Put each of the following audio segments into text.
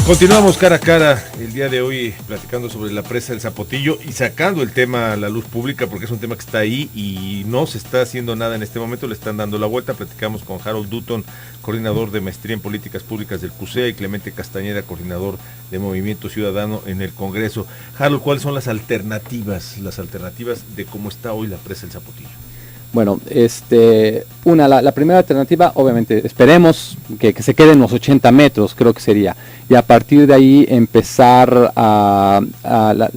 Continuamos cara a cara el día de hoy platicando sobre la presa del Zapotillo y sacando el tema a la luz pública porque es un tema que está ahí y no se está haciendo nada en este momento, le están dando la vuelta. Platicamos con Harold Dutton, coordinador de Maestría en Políticas Públicas del CUSEA, y Clemente Castañeda, coordinador de Movimiento Ciudadano en el Congreso. Harold, ¿cuáles son las alternativas de cómo está hoy la presa del Zapotillo? Bueno, la primera alternativa, obviamente, esperemos que se queden los 80 metros, creo que sería, y a partir de ahí empezar las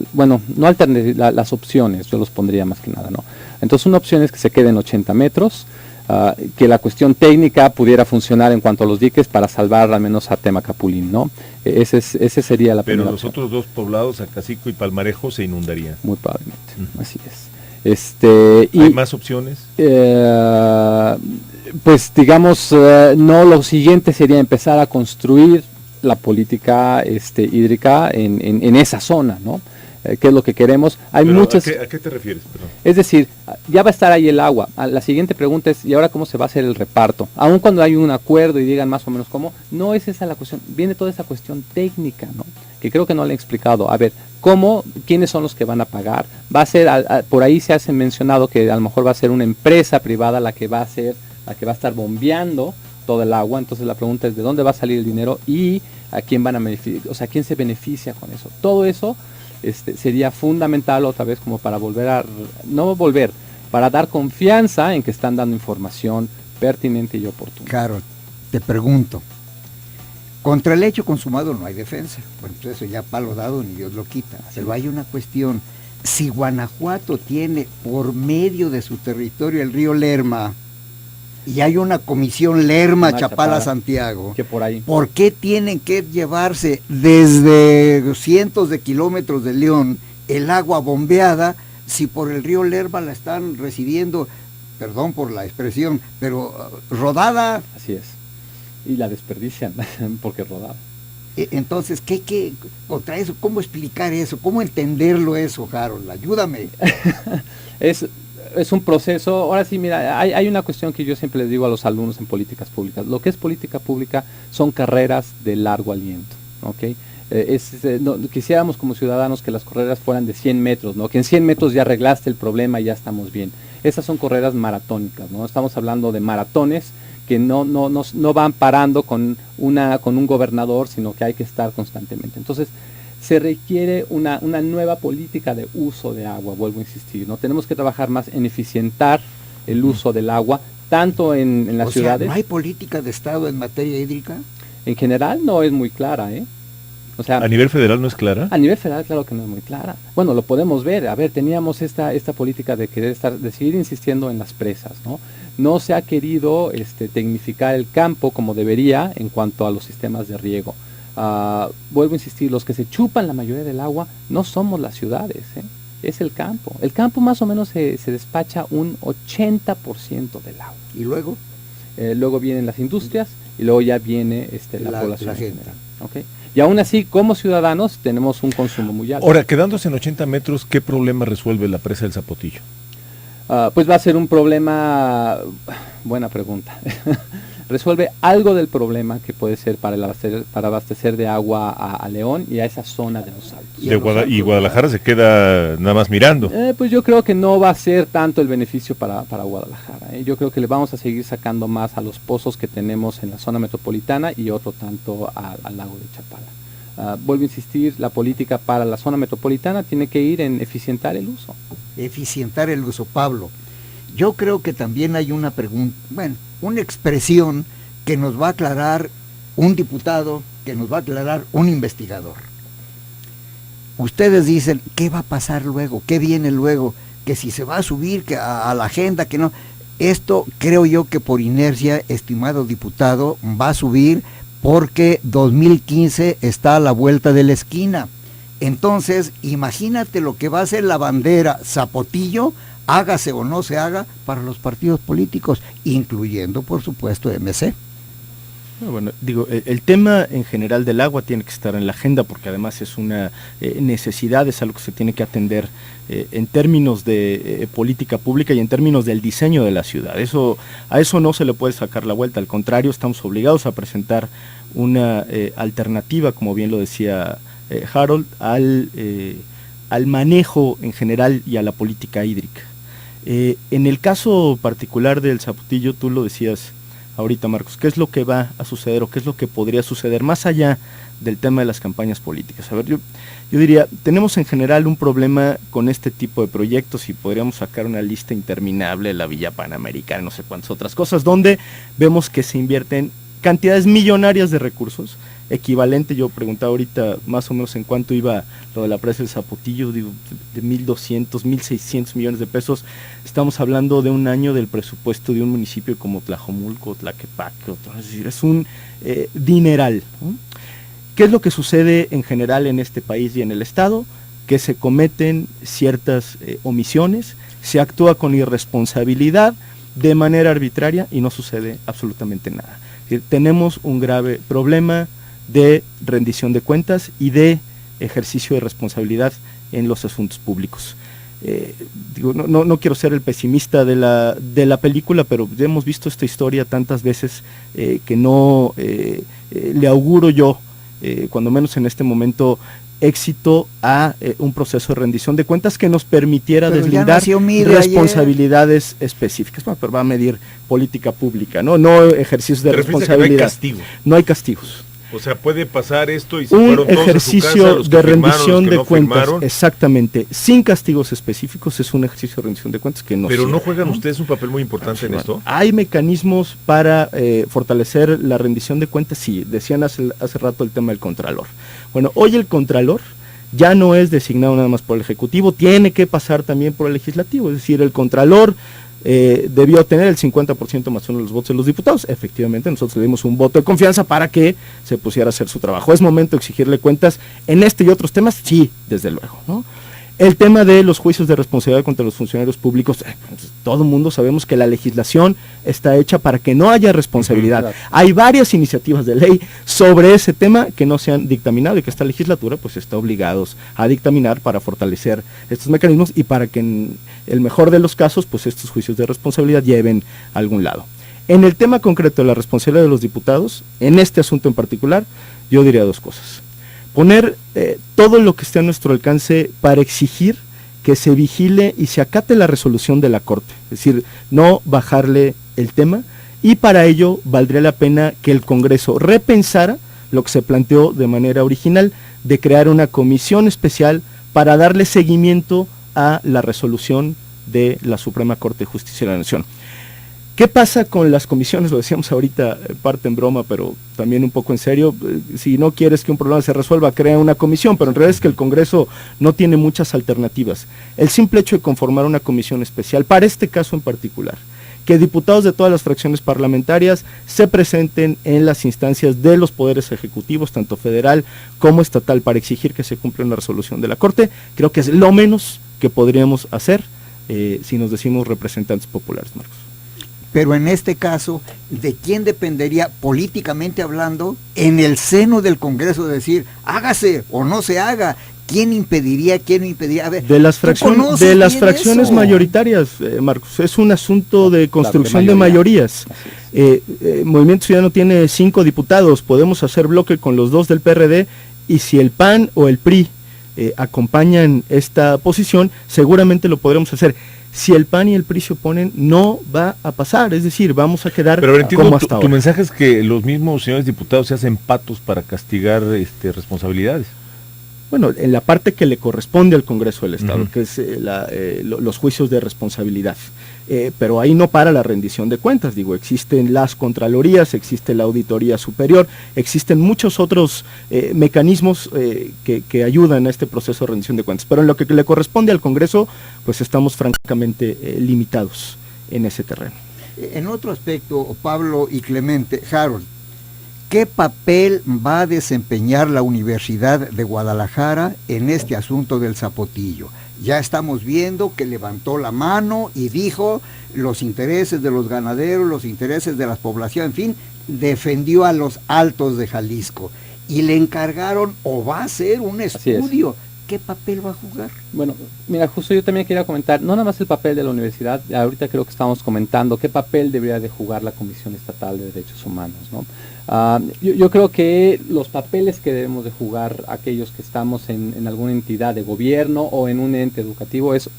opciones, yo los pondría más que nada, ¿no? Entonces, una opción es que se queden 80 metros, que la cuestión técnica pudiera funcionar en cuanto a los diques para salvar al menos a Temacapulín, ¿no? Ese sería la primera. Pero los otros dos poblados, Acacico y Palmarejo, se inundarían. Muy probablemente, así es. ¿Hay más opciones? Pues digamos, no, lo siguiente sería empezar a construir la política hídrica en esa zona, ¿no? ¿Qué es lo que queremos? Hay muchas. ¿A qué te refieres? Perdón. Es decir, ya va a estar ahí el agua. La siguiente pregunta es, ¿y ahora cómo se va a hacer el reparto? Aun cuando hay un acuerdo y digan más o menos cómo, no es esa la cuestión. Viene toda esa cuestión técnica, ¿no? Que creo que no le he explicado. A ver, ¿cómo? ¿Quiénes son los que van a pagar? Va a ser, por ahí se hace mencionado que a lo mejor va a ser una empresa privada la que va a estar bombeando todo el agua. Entonces la pregunta es, ¿de dónde va a salir el dinero? Y a quién van a beneficiar, o sea, ¿quién se beneficia con eso? Todo eso sería fundamental otra vez como para para dar confianza en que están dando información pertinente y oportuna. Claro, te pregunto, contra el hecho consumado no hay defensa, bueno, pues eso ya palo dado ni Dios lo quita, pero hay una cuestión, si Guanajuato tiene por medio de su territorio el río Lerma, y hay una comisión Lerma-Chapala-Santiago, que por ahí. ¿Por qué tienen que llevarse desde cientos de kilómetros de León el agua bombeada si por el río Lerma la están recibiendo, perdón por la expresión, pero rodada? Así es, y la desperdician porque es rodada. Entonces, ¿qué contra eso? ¿Cómo explicar eso? ¿Cómo entenderlo eso, Harold? Ayúdame. Es un proceso. Ahora sí, mira, hay una cuestión que yo siempre les digo a los alumnos en políticas públicas. Lo que es política pública son carreras de largo aliento, ¿ok? Quisiéramos como ciudadanos que las carreras fueran de 100 metros, ¿no? Que en 100 metros ya arreglaste el problema y ya estamos bien. Esas son carreras maratónicas, ¿no? Estamos hablando de maratones que no van parando con un gobernador, sino que hay que estar constantemente. Entonces, se requiere una nueva política de uso de agua, vuelvo a insistir, ¿no? Tenemos que trabajar más en eficientar el uso del agua, tanto en las ciudades. ¿No hay política de Estado en materia hídrica? En general no es muy clara, ¿eh? O sea, ¿a nivel federal no es clara? A nivel federal claro que no es muy clara. Bueno, lo podemos ver. A ver, teníamos esta política de de seguir insistiendo en las presas, ¿no? No se ha querido tecnificar el campo como debería en cuanto a los sistemas de riego. Vuelvo a insistir, los que se chupan la mayoría del agua no somos las ciudades, es el campo. El campo más o menos se despacha un 80% del agua. ¿Y luego? Luego vienen las industrias y luego ya viene la población en general. ¿Okay? Y aún así, como ciudadanos, tenemos un consumo muy alto. Ahora, quedándose en 80 metros, ¿qué problema resuelve la presa del Zapotillo? Pues va a ser un problema, buena pregunta. Resuelve algo del problema que puede ser para abastecer de agua a León y a esa zona de los Altos. Y Guadalajara se queda nada más mirando. Pues yo creo que no va a ser tanto el beneficio para Guadalajara. Yo creo que le vamos a seguir sacando más a los pozos que tenemos en la zona metropolitana y otro tanto al lago de Chapala. Vuelvo a insistir, la política para la zona metropolitana tiene que ir en eficientar el uso. Eficientar el uso, Pablo. Yo creo que también hay una pregunta, una expresión que nos va a aclarar un diputado, que nos va a aclarar un investigador. Ustedes dicen, ¿qué va a pasar luego? ¿Qué viene luego? Que si se va a subir a la agenda, que no. Esto creo yo que por inercia, estimado diputado, va a subir porque 2015 está a la vuelta de la esquina. Entonces, imagínate lo que va a ser la bandera Zapotillo, hágase o no se haga, para los partidos políticos, incluyendo, por supuesto, MC. Bueno, digo, el tema en general del agua tiene que estar en la agenda porque además es una necesidad, es algo que se tiene que atender en términos de política pública y en términos del diseño de la ciudad. A eso no se le puede sacar la vuelta, al contrario, estamos obligados a presentar una alternativa, como bien lo decía Harold, al manejo en general y a la política hídrica. En el caso particular del Zapotillo, tú lo decías ahorita, Marcos, ¿qué es lo que va a suceder o qué es lo que podría suceder más allá del tema de las campañas políticas? A ver, yo diría, tenemos en general un problema con este tipo de proyectos y podríamos sacar una lista interminable, la Villa Panamericana, no sé cuántas otras cosas, donde vemos que se invierten cantidades millonarias de recursos, equivalente, yo preguntaba ahorita más o menos en cuánto iba lo de la presa del Zapotillo, digo, de 1.200, 1.600 millones de pesos, estamos hablando de un año del presupuesto de un municipio como Tlajomulco, Tlaquepaque, es decir, es un dineral, ¿no? ¿Qué es lo que sucede en general en este país y en el Estado? Que se cometen ciertas omisiones, se actúa con irresponsabilidad, de manera arbitraria y no sucede absolutamente nada. Es decir, tenemos un grave problema de rendición de cuentas y de ejercicio de responsabilidad en los asuntos públicos. Digo, no quiero ser el pesimista de la película, pero ya hemos visto esta historia tantas veces que no le auguro yo, cuando menos en este momento, éxito a un proceso de rendición de cuentas que nos permitiera deslindar responsabilidades específicas. Bueno, pero va a medir política pública, no ejercicios de responsabilidad. No hay castigo. No hay castigos. O sea, puede pasar esto y se un fueron todos ejercicio a su casa, los que de firmaron, rendición los que de no cuentas, firmaron. exactamente, sin castigos específicos, es un ejercicio de rendición de cuentas que no Pero sirve, no juegan ustedes un papel muy importante en esto. Hay mecanismos para fortalecer la rendición de cuentas, sí, decían hace rato el tema del Contralor. Bueno, hoy el Contralor ya no es designado nada más por el Ejecutivo, tiene que pasar también por el Legislativo, es decir, el Contralor debió tener el 50% más uno de los votos de los diputados. Efectivamente, nosotros le dimos un voto de confianza para que se pusiera a hacer su trabajo. ¿Es momento de exigirle cuentas en este y otros temas? Sí, desde luego, ¿no? El tema de los juicios de responsabilidad contra los funcionarios públicos, todo el mundo sabemos que la legislación está hecha para que no haya responsabilidad. Claro. Hay varias iniciativas de ley sobre ese tema que no se han dictaminado y que esta legislatura pues está obligados a dictaminar para fortalecer estos mecanismos y para que en el mejor de los casos pues estos juicios de responsabilidad lleven a algún lado. En el tema concreto de la responsabilidad de los diputados, en este asunto en particular, yo diría dos cosas. Poner todo lo que esté a nuestro alcance para exigir que se vigile y se acate la resolución de la Corte, es decir, no bajarle el tema, y para ello valdría la pena que el Congreso repensara lo que se planteó de manera original, de crear una comisión especial para darle seguimiento a la resolución de la Suprema Corte de Justicia de la Nación. ¿Qué pasa con las comisiones? Lo decíamos ahorita, parte en broma, pero también un poco en serio. Si no quieres que un problema se resuelva, crea una comisión, pero en realidad es que el Congreso no tiene muchas alternativas. El simple hecho de conformar una comisión especial, para este caso en particular, que diputados de todas las fracciones parlamentarias se presenten en las instancias de los poderes ejecutivos, tanto federal como estatal, para exigir que se cumpla una resolución de la Corte, creo que es lo menos que podríamos hacer si nos decimos representantes populares, Marcos. Pero en este caso, ¿de quién dependería políticamente hablando en el seno del Congreso decir, hágase o no se haga? ¿Quién impediría? ¿Quién no impediría? A ver, de las fracciones mayoritarias, Marcos, es un asunto de construcción de mayorías. Movimiento Ciudadano tiene 5 diputados, podemos hacer bloque con los 2 del PRD, y si el PAN o el PRI acompañan esta posición, seguramente lo podremos hacer. Si el PAN y el PRI se oponen, no va a pasar, es decir, vamos a quedar como hasta ahora. Tu mensaje es que los mismos señores diputados se hacen patos para castigar responsabilidades. Bueno, en la parte que le corresponde al Congreso del Estado, que es los juicios de responsabilidad. Pero ahí no para la rendición de cuentas, digo, existen las contralorías, existe la auditoría superior, existen muchos otros mecanismos que ayudan a este proceso de rendición de cuentas. Pero en lo que le corresponde al Congreso, pues estamos francamente limitados en ese terreno. En otro aspecto, Pablo y Clemente, Harold, ¿qué papel va a desempeñar la Universidad de Guadalajara en este asunto del Zapotillo? Ya estamos viendo que levantó la mano y dijo los intereses de los ganaderos, los intereses de la población, en fin, defendió a los Altos de Jalisco y le encargaron o va a hacer un estudio. ¿Qué papel va a jugar? Bueno, mira, justo yo también quería comentar, no nada más el papel de la universidad, ahorita creo que estamos comentando qué papel debería de jugar la Comisión Estatal de Derechos Humanos, ¿no? Yo creo que los papeles que debemos de jugar aquellos que estamos en alguna entidad de gobierno o en un ente educativo es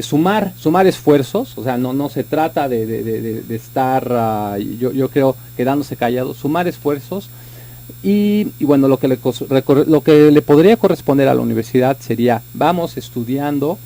sumar esfuerzos, o sea, no se trata de estar, yo creo, quedándose callados, sumar esfuerzos. Y bueno, lo que le podría corresponder a la universidad sería, vamos estudiando,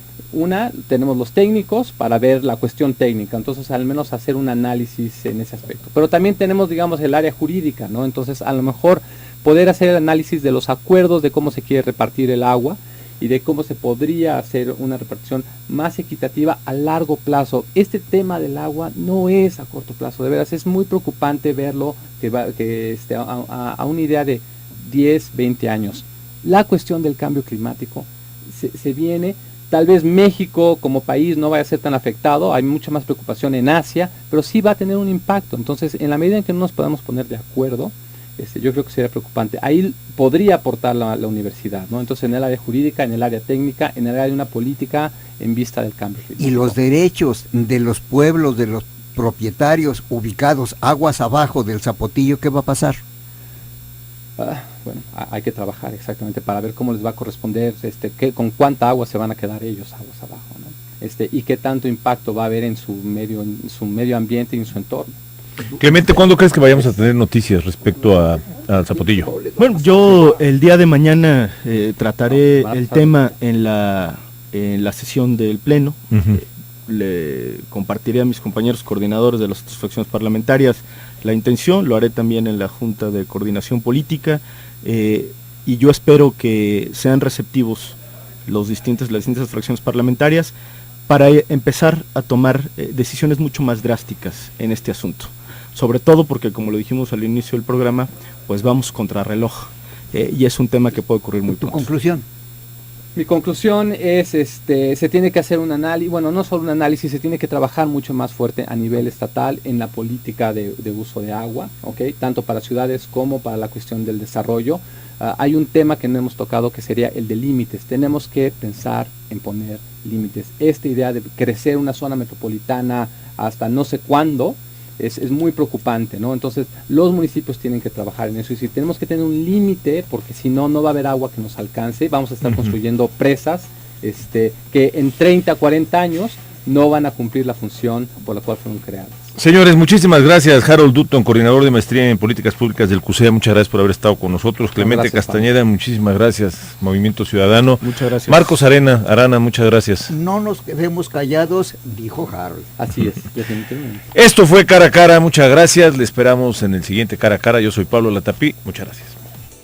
tenemos los técnicos para ver la cuestión técnica, entonces al menos hacer un análisis en ese aspecto. Pero también tenemos, digamos, el área jurídica, ¿no? Entonces a lo mejor poder hacer el análisis de los acuerdos de cómo se quiere repartir el agua y de cómo se podría hacer una repartición más equitativa a largo plazo. Este tema del agua no es a corto plazo, de veras es muy preocupante verlo a una idea de 10, 20 años. La cuestión del cambio climático se viene, tal vez México como país no vaya a ser tan afectado, hay mucha más preocupación en Asia, pero sí va a tener un impacto. Entonces, en la medida en que no nos podamos poner de acuerdo, yo creo que sería preocupante. Ahí podría aportar la universidad, ¿no? Entonces, en el área jurídica, en el área técnica, en el área de una política en vista del cambio climático. Y los derechos de los pueblos, de los propietarios ubicados aguas abajo del Zapotillo, ¿qué va a pasar? Bueno, hay que trabajar exactamente para ver cómo les va a corresponder, con cuánta agua se van a quedar ellos aguas abajo, ¿no? Y qué tanto impacto va a haber en su medio ambiente y en su entorno. Clemente, ¿cuándo crees que vayamos a tener noticias respecto al Zapotillo? Bueno, yo el día de mañana trataré el tema en la sesión del Pleno. Le compartiré a mis compañeros coordinadores de las otras fracciones parlamentarias la intención, lo haré también en la Junta de Coordinación Política, y yo espero que sean receptivos las distintas fracciones parlamentarias para empezar a tomar decisiones mucho más drásticas en este asunto. Sobre todo porque, como lo dijimos al inicio del programa, pues vamos contra reloj, y es un tema que puede ocurrir muy pronto. ¿Tu conclusión? Mi conclusión es, se tiene que hacer un análisis, bueno, no solo un análisis, se tiene que trabajar mucho más fuerte a nivel estatal en la política de uso de agua, ¿okay? Tanto para ciudades como para la cuestión del desarrollo. Hay un tema que no hemos tocado que sería el de límites. Tenemos que pensar en poner límites. Esta idea de crecer una zona metropolitana hasta no sé cuándo, es muy preocupante, ¿no? Entonces, los municipios tienen que trabajar en eso y si tenemos que tener un límite, porque si no, no va a haber agua que nos alcance, vamos a estar construyendo presas que en 30, 40 años no van a cumplir la función por la cual fueron creadas. Señores, muchísimas gracias. Harold Dutton, coordinador de maestría en políticas públicas del CUSEA, muchas gracias por haber estado con nosotros. Clemente gracias, Castañeda, Pablo. muchísimas gracias. Movimiento Ciudadano. Muchas gracias. Marcos Arana, muchas gracias. No nos quedemos callados, dijo Harold. Así es, definitivamente. Esto fue Cara a Cara, muchas gracias. Le esperamos en el siguiente Cara a Cara. Yo soy Pablo Latapí, muchas gracias.